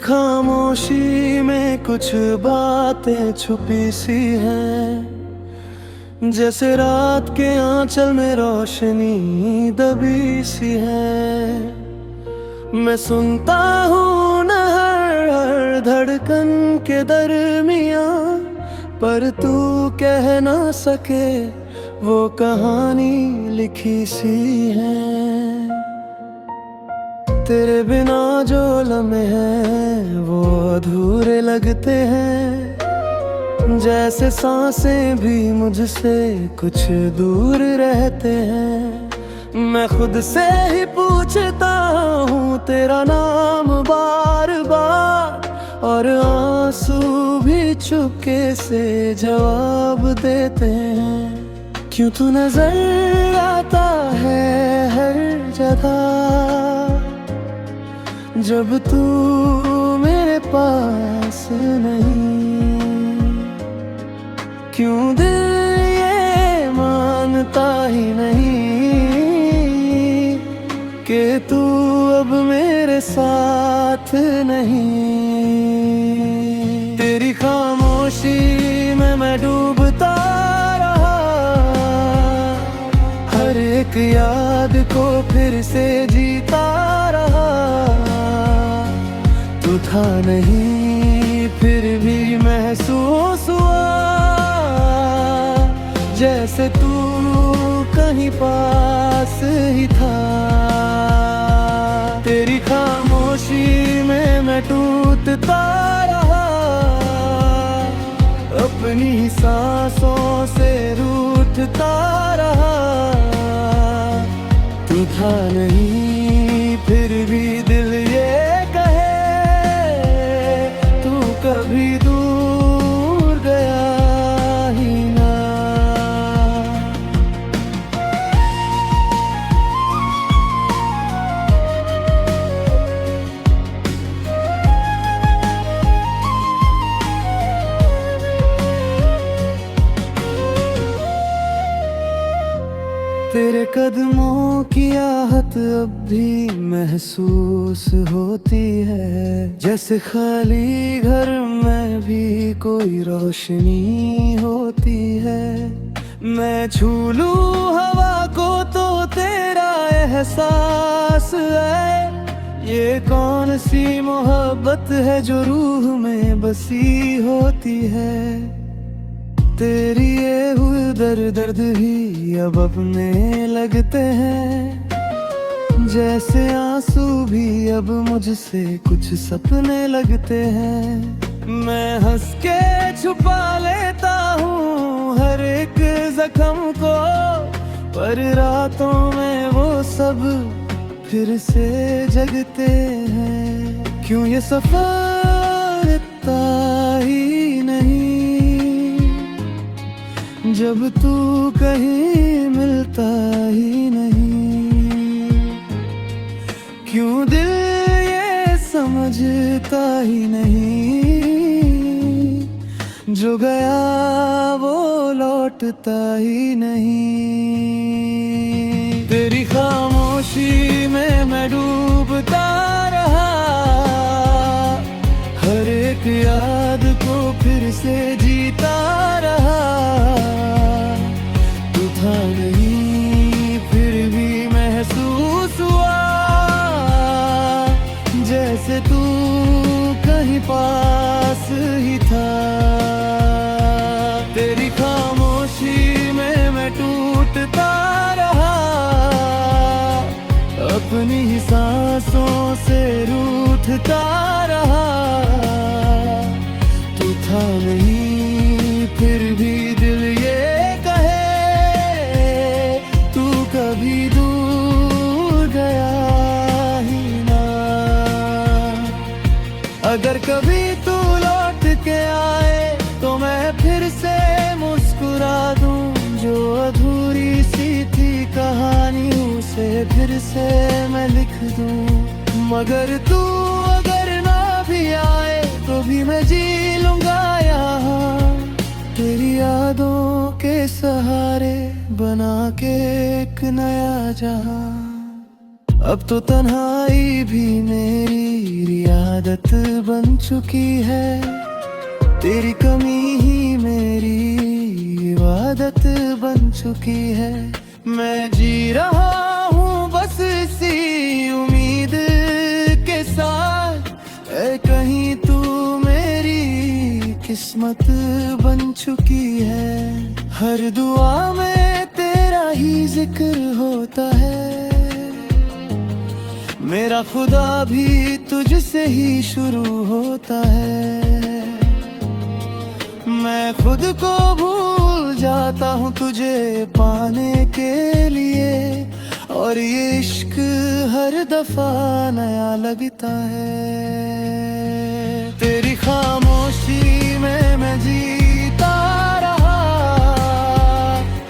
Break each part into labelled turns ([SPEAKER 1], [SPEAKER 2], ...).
[SPEAKER 1] खामोशी में कुछ बातें छुपी सी हैं, जैसे रात के आंचल में रोशनी दबी सी है। मैं सुनता हूँ न हर धड़कन के दरमियाँ, पर तू कह ना सके वो कहानी लिखी सी है। तेरे बिना जो लम्हे हैं वो अधूरे लगते हैं, जैसे सांसें भी मुझसे कुछ दूर रहते हैं। मैं खुद से ही पूछता हूँ तेरा नाम बार बार, और आंसू भी चुपके से जवाब देते हैं। क्यों तू नजर आता है हर जगह जब तू मेरे पास नहीं? क्यों दिल ये मानता ही नहीं कि तू अब मेरे साथ नहीं? तेरी खामोशी में मैं डूबता रहा, हर एक याद को फिर से जीता रहा। तू था नहीं फिर भी महसूस हुआ, जैसे तू कहीं पास ही था। तेरी खामोशी में मैं टूटता रहा, अपनी ही सांसों से रूठता रहा। तू था नहीं फिर भी दिल ये कभी दूर गया ही ना। तेरे कदमों की आहट अब भी महसूस होती है, जैसे खाली घर में भी कोई रोशनी होती है। मैं छू लूं हवा को तो तेरा एहसास है। ये कौन सी मोहब्बत है जो रूह में बसी होती है? तेरी ये हुए दर्द ही अब अपने लगते हैं, जैसे आंसू भी अब मुझसे कुछ सपने लगते हैं। मैं हंस के छुपा लेता हूँ हर एक जख्म को, पर रातों में वो सब फिर से जगते हैं। क्यों ये सफर इतना ही नहीं जब तू कहीं मिलता ही नहीं? क्यों दिल ये समझता ही नहीं, जो गया वो लौटता ही नहीं? तेरी खामोशी में मैं डूबता रहा, हर एक याद को फिर से जीता रहा। तू था नहीं फिर भी महसूस हुआ, जैसे तू कहीं पास ही था। तेरी खामोशी में मैं टूटता रहा, अपनी ही सांसों से रूठता रहा। तू था नहीं फिर भी दिल ये कहे तू कभी दूर गया ही ना। अगर कभी तू लौट के आए तो मैं फिर से मुस्कुरा दूं, जो अधूरी सी थी कहानी उसे फिर से मैं लिख दूं। मगर तू अगर ना भी आए तो भी मैं जी लूंगा यहाँ, तेरी यादों के सहारे बना के एक नया जहां। अब तो तन्हाई भी मेरी आदत बन चुकी है, तेरी कमी ही मेरी इबादत बन चुकी है। मैं जी रहा हूँ बस इसी उम्मीद के साथ, कहीं तू मेरी किस्मत बन चुकी है। हर दुआ में तेरा ही जिक्र होता है, मेरा खुदा भी तुझसे ही शुरू होता है। मैं खुद को भूल जाता हूँ तुझे पाने के लिए, और ये इश्क हर दफा नया लगता है। तेरी खामोशी में मैं जीता रहा,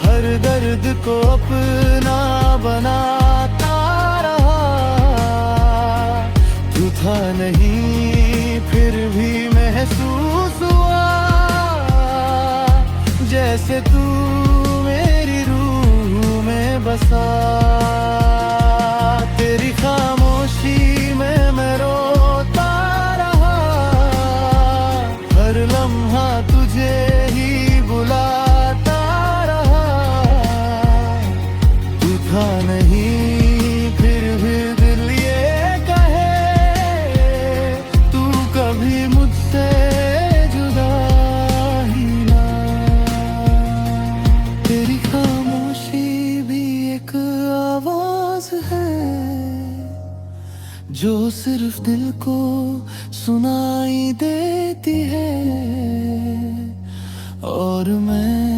[SPEAKER 1] हर दर्द को अपना बनाता रहा। तू था नहीं फिर भी महसूस हुआ, जैसे तू मेरी रूह में बसा। तेरी खामोशी में मैं रोता रहा, हर लम्हा तुझे ही बुलाता रहा। तू था नहीं फिर भी दिल ये कहे, तू कभी मुझसे जुदा ही ना। तेरी खामोशी भी एक आवाज है, जो सिर्फ दिल को सुनाई देती है। और मैं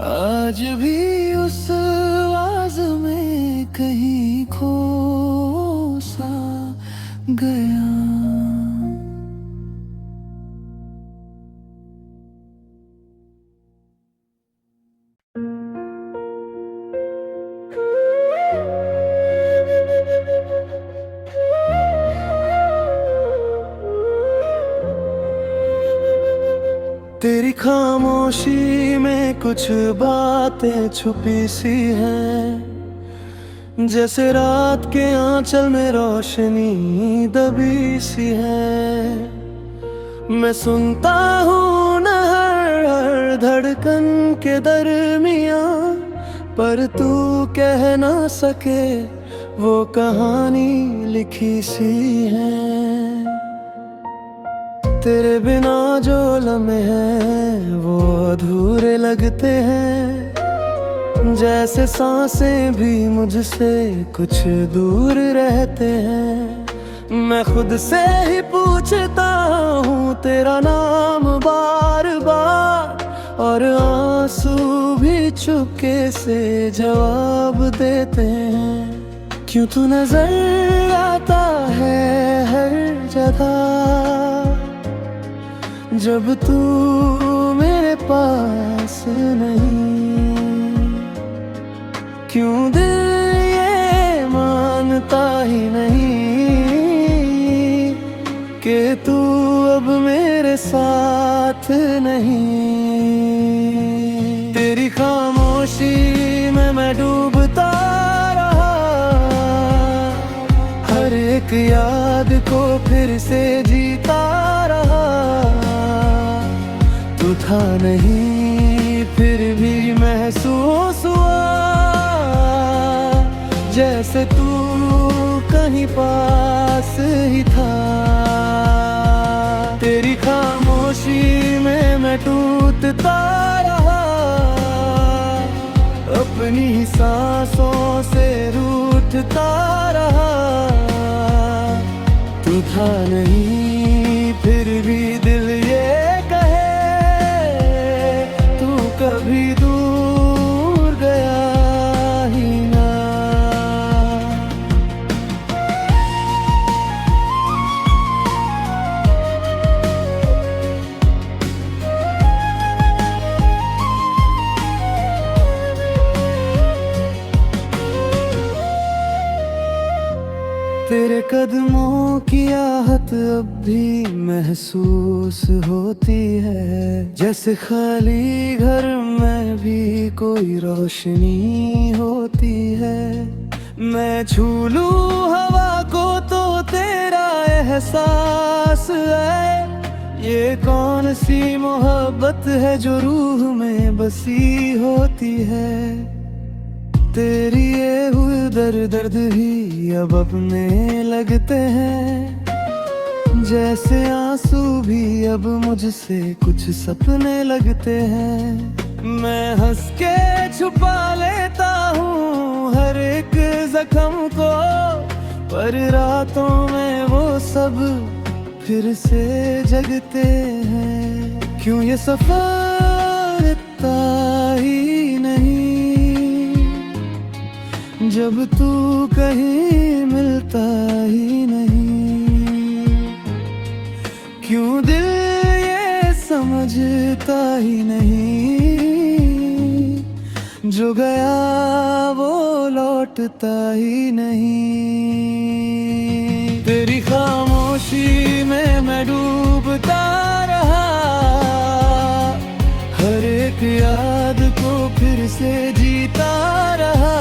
[SPEAKER 1] आज भी उस आवाज में कहीं खो सा गया। तेरी खामोशी में कुछ बातें छुपी सी हैं, जैसे रात के आंचल में रोशनी दबी सी है। मैं सुनता हूँ न हर धड़कन के दरमियाँ, पर तू कह ना सके वो कहानी लिखी सी है। तेरे बिना जो लम्हे हैं वो अधूरे लगते हैं, जैसे सांसें भी मुझसे कुछ दूर रहते हैं। मैं खुद से ही पूछता हूँ तेरा नाम बार बार, और आंसू भी चुपके से जवाब देते हैं। क्यों तू नजर आता है हर जगह, जब तू मेरे पास नहीं। क्यों दिल ये मानता ही नहीं कि तू अब मेरे साथ नहीं। तेरी खामोशी में मैं डूबता रहा, हर एक याद को फिर से जीता रहा। तू था नहीं फिर भी महसूस हुआ, जैसे तू कहीं पास ही था। तेरी खामोशी में मैं टूटता रहा, अपनी ही सांसों से रूठता रहा। तू था नहीं फिर भी दिल ये कभी दूर गया ही ना। तेरे कदमों की आहट अब भी महसूस होती है, जैसे खाली घर में भी कोई रोशनी होती है। मैं छू लूं हवा को तो तेरा एहसास है। ये कौन सी मोहब्बत है जो रूह में बसी होती है। तेरी ये हुए दर्द ही अब अपने लगते हैं। जैसे आंसू भी अब मुझसे कुछ सपने लगते हैं। मैं हंस के छुपा लेता हूँ हर एक जख्म को, पर रातों में वो सब फिर से जगते हैं। क्यों ये सफर इतना ही नहीं, जब तू कहीं मिलता ही नहीं। क्यों दिल ये समझता ही नहीं, जो गया वो लौटता ही नहीं। तेरी खामोशी में मैं डूबता रहा, हर एक याद को फिर से जीता रहा।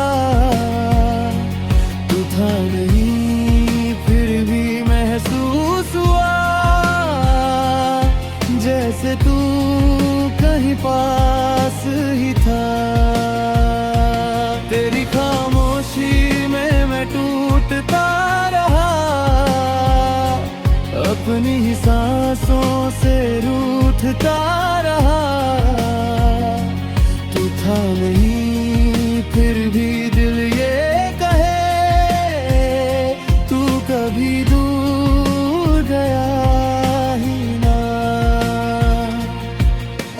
[SPEAKER 1] तू था नहीं फिर भी महसूस हुआ, जैसे तू कहीं पास ही था। तेरी खामोशी में मैं टूटता रहा, अपनी ही सांसों से रूठता रहा। तू था नहीं फिर भी दिल ये कहे, तू कभी दूर गया ही ना।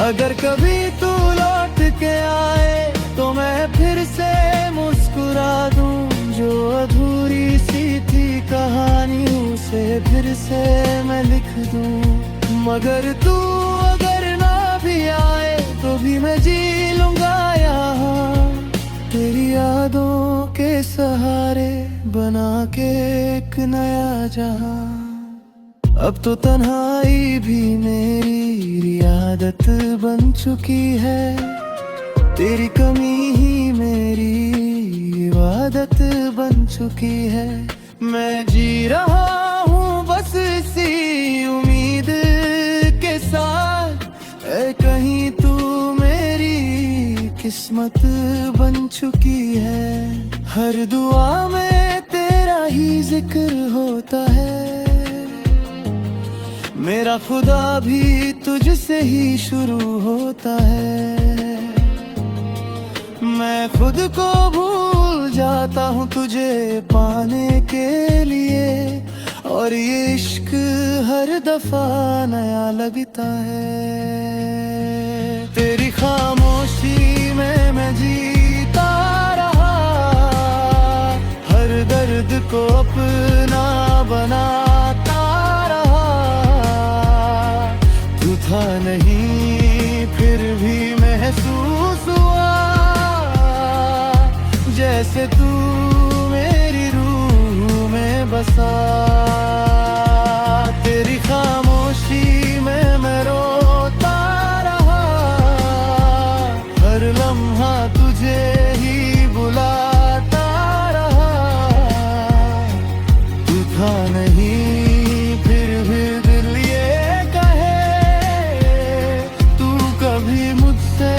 [SPEAKER 1] अगर कभी तू लौट के आए तो मैं फिर से मुस्कुरा दूं। जो अधूरी सी थी कहानी उसे फिर से मैं लिख दूं। मगर तू अगर ना भी आए तो भी मैं जी लूंगा यहाँ, तेरी यादों के सहारे बना के एक नया जहां। अब तो तन्हाई भी मेरी आदत बन चुकी है। तेरी कमी ही मेरी इबादत बन चुकी है। मैं जी रहा हूँ बस इसी उम्मीद के साथ, ऐ कहीं तू मेरी किस्मत बन चुकी है। हर दुआ में तेरा ही जिक्र होता है। मेरा खुदा भी तुझसे ही शुरू होता है। मैं खुद को भूल जाता हूँ तुझे पाने के लिए, और ये इश्क हर दफा नया लगता है। तेरी खामोशी में मैं जीता रहा, हर दर्द को अपना बनाता रहा। तू था नहीं फिर भी महसूस हुआ, जैसे तू मेरी रूह में बसा। तेरी खामोशी में मैं रोता रहा, हर लम्हा तुझे ही बुलाता रहा। तू था नहीं फिर भी दिल ये कहे, तू कभी मुझसे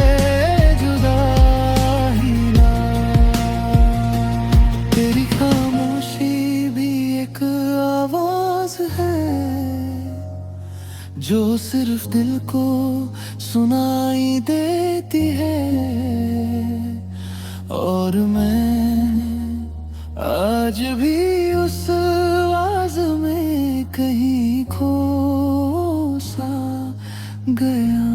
[SPEAKER 1] जुदा ही ना। तेरी खामोशी भी एक आवाज है, जो सिर्फ दिल को सुनाई देती है। और मैं आज भी उस आवाज में कहीं खो सा गया।